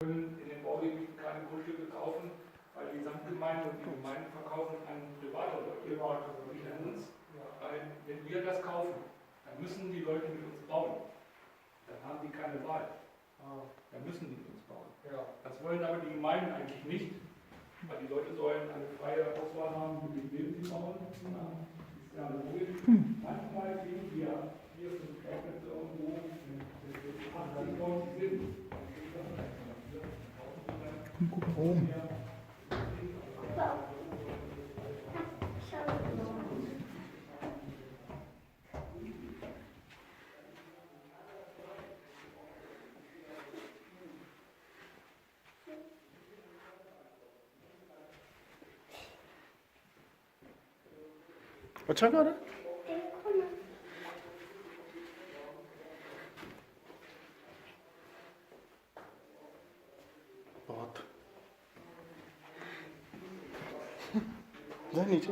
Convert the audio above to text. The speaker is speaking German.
können in den Baugebieten keine Grundstücke kaufen, weil die Samtgemeinden und die Gemeinden verkaufen an private Leute, nicht an uns. Weil wenn wir das kaufen, dann müssen die Leute mit uns bauen. Dann haben die keine Wahl. Dann müssen die mit uns bauen. Das wollen aber die Gemeinden eigentlich nicht, weil die Leute sollen eine freie Auswahl haben, mit wem sie bauen. Das ist ja logisch. Manchmal sehen wir 4, 5 Bauplätze irgendwo, wenn 80 Leute sind. Guck mal oben. Was gerade? What? Zahnit.